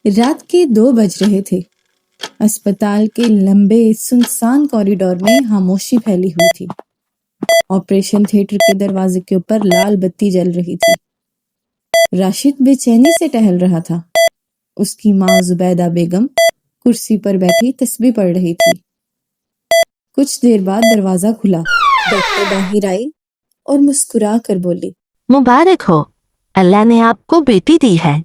رات کے 2 بج رہے تھے۔ اسپتال کے لمبے سنسان کوریڈور میں خاموشی پھیلی ہوئی تھی۔ آپریشن تھیٹر کے دروازے کے اوپر لال بتی جل رہی تھی۔ راشد بے چینی سے ٹہل رہا تھا۔ اس کی ماں زبیدہ بیگم کرسی پر بیٹھی تسبیح پڑھ رہی تھی۔ کچھ دیر بعد دروازہ کھلا، ڈاکٹر باہر آئی اور مسکرا کر بولی، مبارک ہو، اللہ نے آپ کو بیٹی دی ہے۔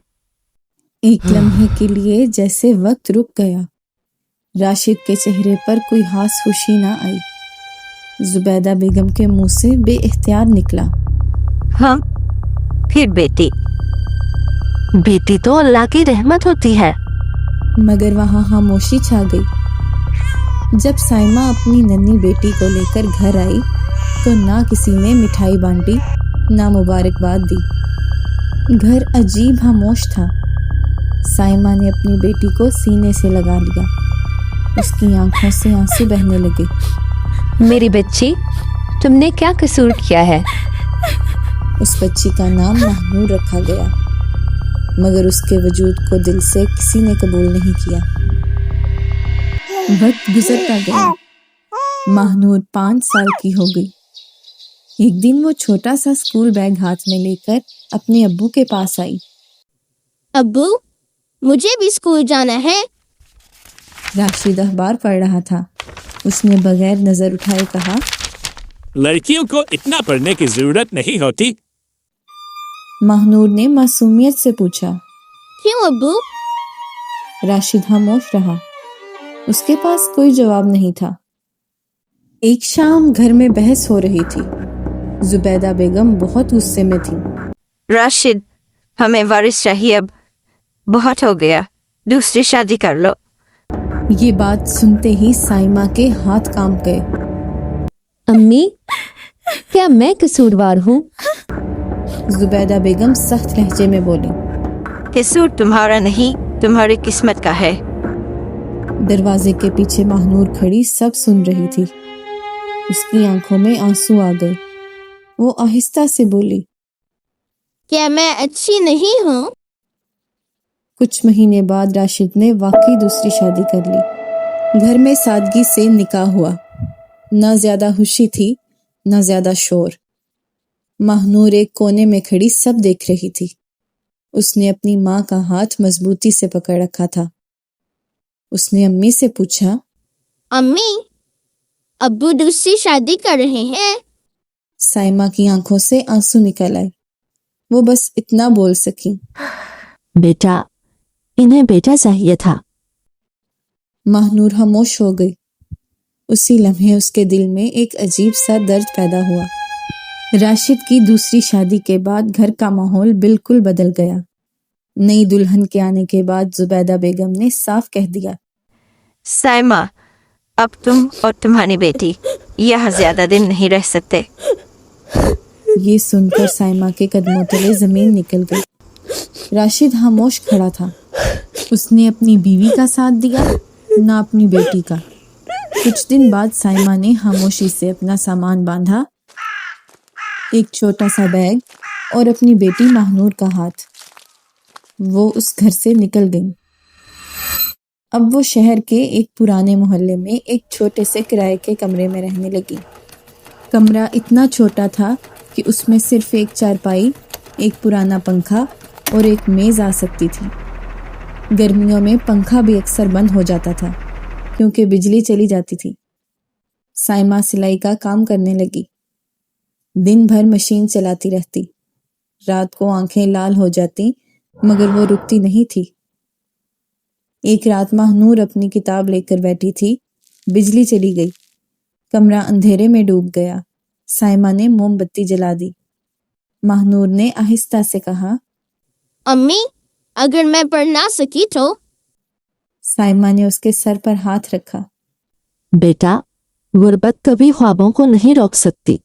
ایک لمحے کے لیے جیسے وقت رک گیا۔ راشد کے چہرے پر کوئی ہاس خوشی نہ آئی۔ زبیدہ بیگم کے منہ سے بے اختیار نکلا، ہم پھر بیٹی تو اللہ کی رحمت ہوتی ہے۔ مگر وہاں خاموشی چھا گئی۔ جب سائمہ اپنی ننھی بیٹی کو لے کر گھر آئی تو نہ کسی نے مٹھائی بانٹی، نہ مبارکباد دی۔ گھر عجیب خاموش تھا۔ سائمہ نے اپنی بیٹی کو سینے سے لگا لیا۔ اس کی آنکھوں سے آنسو بہنے لگے۔ میری بچی، تم نے کیا قصور کیا ہے؟ اس بچی کا نام مہنور رکھا گیا، مگر اس کے وجود کو دل سے کسی نے قبول نہیں کیا۔ وقت گزرتا گیا۔ مہنور 5 سال کی ہو گئی۔ ایک دن وہ چھوٹا سا اسکول بیگ ہاتھ میں لے کر اپنے ابو کے پاس آئی۔ ابو، مجھے بھی اسکول جانا ہے۔ راشد اخبار پڑھ رہا تھا۔ اس نے بغیر نظر اٹھائے کہا، لڑکیوں کو اتنا پڑھنے کی ضرورت نہیں ہوتی۔ مہنور نے معصومیت سے پوچھا۔ کیوں ابو؟ راشد خاموش رہا۔ اس کے پاس کوئی جواب نہیں تھا۔ ایک شام گھر میں بحث ہو رہی تھی۔ زبیدہ بیگم بہت غصے میں تھی۔ راشد، ہمیں وارث چاہیے، اب بہت ہو گیا، دوسری شادی کر لو۔ یہ بات سنتے ہی سائمہ کے ہاتھ کانپ گئے۔ امی، کیا میں قصوروار ہوں؟ زبیدہ بیگم سخت لہجے میں بولی۔ قصور تمہارا نہیں، تمہاری قسمت کا ہے۔ دروازے کے پیچھے مہنور کھڑی سب سن رہی تھی۔ اس کی آنکھوں میں آنسو آ گئے۔ وہ آہستہ سے بولی، کیا میں اچھی نہیں ہوں؟ کچھ مہینے بعد راشد نے واقعی دوسری شادی کر لی۔ گھر میں سادگی سے نکاح ہوا۔ نہ زیادہ خوشی تھی، نہ زیادہ شور۔ مہنور ایک کونے میں کھڑی سب دیکھ رہی تھی۔ اس نے اپنی ماں کا ہاتھ مضبوطی سے پکڑ رکھا تھا۔ اس نے امی سے پوچھا، امی، ابو دوسری شادی کر رہے ہیں؟ سائمہ کی آنکھوں سے آنسو نکل آئے۔ وہ بس اتنا بول سکی، بیٹا، انہیں بیٹا چاہیے تھا۔ مہنور خاموش ہو گئی۔ اسی لمحے اس کے دل میں ایک عجیب سا درد پیدا ہوا۔ راشد کی دوسری شادی کے بعد گھر کا ماحول بالکل بدل گیا۔ نئی دلہن کے آنے کے بعد زبیدہ بیگم نے صاف کہہ دیا، سائمہ، اب تم اور تمہاری بیٹی یہاں زیادہ دن نہیں رہ سکتے۔ یہ سن کر سائمہ کے قدموں تلے زمین نکل گئی۔ راشد خاموش کھڑا تھا۔ اس نے اپنی بیوی کا ساتھ دیا، نہ اپنی بیٹی کا۔ کچھ دن بعد سائمہ نے خاموشی سے اپنا سامان باندھا، ایک چھوٹا سا بیگ اور اپنی بیٹی مہنور کا ہاتھ۔ وہ اس گھر سے نکل گئی۔ اب وہ شہر کے ایک پرانے محلے میں ایک چھوٹے سے کرائے کے کمرے میں رہنے لگی۔ کمرہ اتنا چھوٹا تھا کہ اس میں صرف ایک چارپائی، ایک پرانا پنکھا اور ایک میز آ سکتی تھی۔ گرمیوں میں پنکھا بھی اکثر بند ہو جاتا تھا کیونکہ بجلی چلی جاتی تھی۔ سائمہ سلائی کا کام کرنے لگی۔ دن بھر مشین چلاتی رہتی۔ رات کو آنکھیں لال ہو جاتی، مگر وہ رکتی نہیں تھی۔ ایک رات مہنور اپنی کتاب لے کر بیٹھی تھی، بجلی چلی گئی۔ کمرہ اندھیرے میں ڈوب گیا۔ سائمہ نے موم بتی جلا دی۔ مہنور نے آہستہ سے کہا، امی، اگر میں پڑھ نہ سکی تو؟ سائمہ نے اس کے سر پر ہاتھ رکھا۔ بیٹا، غربت کبھی خوابوں کو نہیں روک سکتی،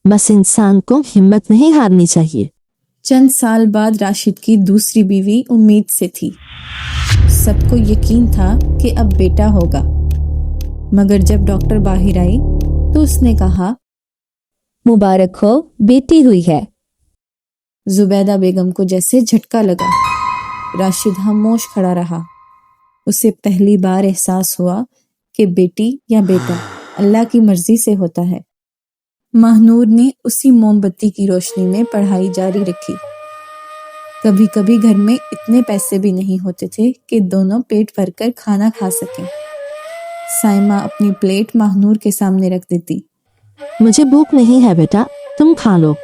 بس انسان کو ہمت نہیں ہارنی چاہیے۔ چند سال بعد راشد کی دوسری بیوی امید سے تھی۔ سب کو یقین تھا کہ اب بیٹا ہوگا، مگر جب ڈاکٹر باہر آئی تو اس نے کہا، مبارک ہو، بیٹی ہوئی ہے۔ زبیدہ بیگم کو جیسے جھٹکا لگا۔ راشد خاموش کھڑا رہا۔ اسے پہلی بار احساس ہوا کہ بیٹی یا بیٹا اللہ کی مرضی سے ہوتا ہے۔ ماہنور نے اسی موم بتی کی روشنی میں پڑھائی جاری رکھی۔ کبھی کبھی گھر میں اتنے پیسے بھی نہیں ہوتے تھے کہ دونوں پیٹ بھر کر کھانا کھا سکیں۔ سائمہ اپنی پلیٹ ماہنور کے سامنے رکھ دیتی، مجھے بھوک نہیں ہے بیٹا، تم کھا لو۔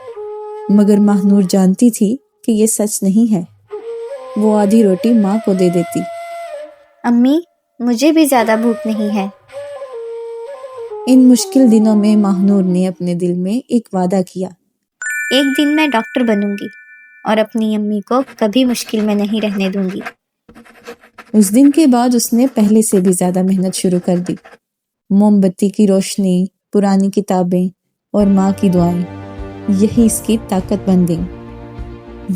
مگر ماہنور جانتی تھی کہ یہ سچ نہیں ہے۔ وہ آدھی روٹی ماں کو دے دیتی۔ امی مجھے بھی زیادہ بھوک نہیں ہے۔ ان مشکل دنوں میں ماہنور نے اپنے دل میں ایک وعدہ کیا، ایک دن میں ڈاکٹر بنوں گی اور اپنی امی کو کبھی مشکل میں نہیں رہنے دوں گی۔ اس دن کے بعد اس نے پہلے سے بھی زیادہ محنت شروع کر دی۔ موم بتی کی روشنی، پرانی کتابیں اور ماں کی دعائیں، یہی اس کی طاقت بن گئیں۔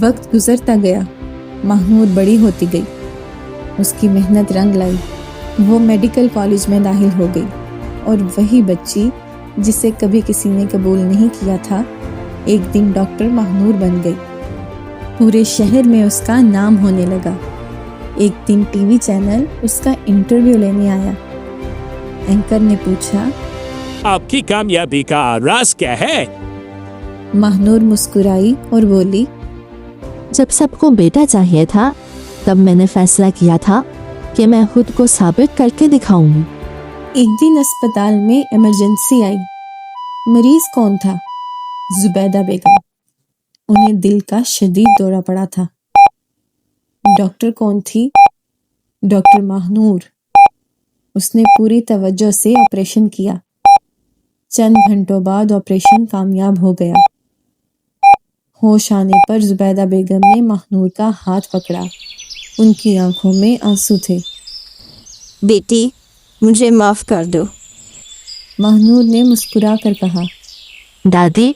وقت گزرتا گیا، ماہنور بڑی ہوتی گئی، اس کی محنت رنگ لائی۔ وہ میڈیکل کالج میں داخل ہو گئی اور وہی بچی جسے کبھی کسی نے قبول نہیں کیا تھا، ایک دن ڈاکٹر ماہنور بن گئی۔ پورے شہر میں اس کا نام ہونے لگا۔ ایک دن ٹی وی چینل اس کا انٹرویو لینے آیا۔ اینکر نے پوچھا، آپ کی کامیابی کا راز کیا ہے؟ ماہنور مسکرائی اور بولی، جب سب کو بیٹا چاہیے تھا تب میں نے فیصلہ کیا تھا کہ میں خود کو ثابت کر کے دکھاؤں گی۔ ایک دن اسپتال میں ایمرجنسی آئی۔ مریض کون تھا؟ زبیدہ بیگم۔ انہیں دل کا شدید دورہ پڑا تھا۔ ڈاکٹر کون تھی؟ ڈاکٹر ماہنور۔ اس نے پوری توجہ سے آپریشن کیا۔ چند گھنٹوں بعد آپریشن کامیاب ہو گیا۔ ہوش آنے پر زبیدہ بیگم نے ماہنور کا ہاتھ پکڑا۔ ان کی آنکھوں میں آنسو تھے۔ بیٹی مجھے معاف کر دو۔ ماہنور نے مسکرا کر کہا، دادی،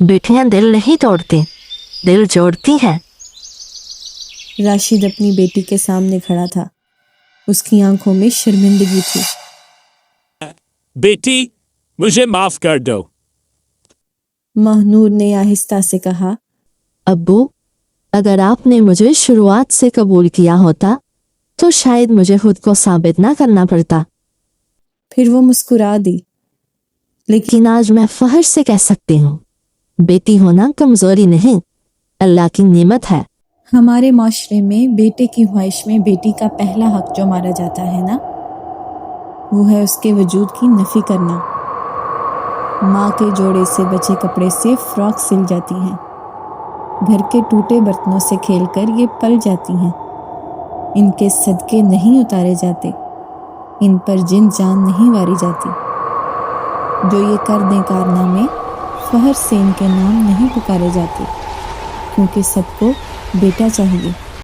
بیٹیاں دل نہیں توڑتی، دل جوڑتی ہیں۔ راشد اپنی بیٹی کے سامنے کھڑا تھا۔ اس کی آنکھوں میں شرمندگی تھی۔ بیٹی مجھے معاف کر دو۔ ماہنور نے آہستہ سے کہا، ابو، اگر آپ نے مجھے شروعات سے قبول کیا ہوتا تو شاید مجھے خود کو ثابت نہ کرنا پڑتا، پھر وہ مسکرا دی۔ لیکن آج میں فخر سے کہہ سکتی ہوں، بیٹی ہونا کمزوری نہیں، اللہ کی نعمت ہے۔ ہمارے معاشرے میں بیٹے کی خواہش میں بیٹی کا پہلا حق جو مارا جاتا ہے نا، وہ ہے اس کے وجود کی نفی کرنا۔ ماں کے جوڑے سے بچے کپڑے سے فراک سل جاتی ہیں، گھر کے ٹوٹے برتنوں سے کھیل کر یہ پل جاتی ہیں، ان کے صدقے نہیں اتارے جاتے، ان پر جن جان نہیں واری جاتی۔ جو یہ کر دیں کارنامے، فخر سے ان کے نام نہیں پکارے جاتے، کیونکہ سب کو بیٹا چاہیے۔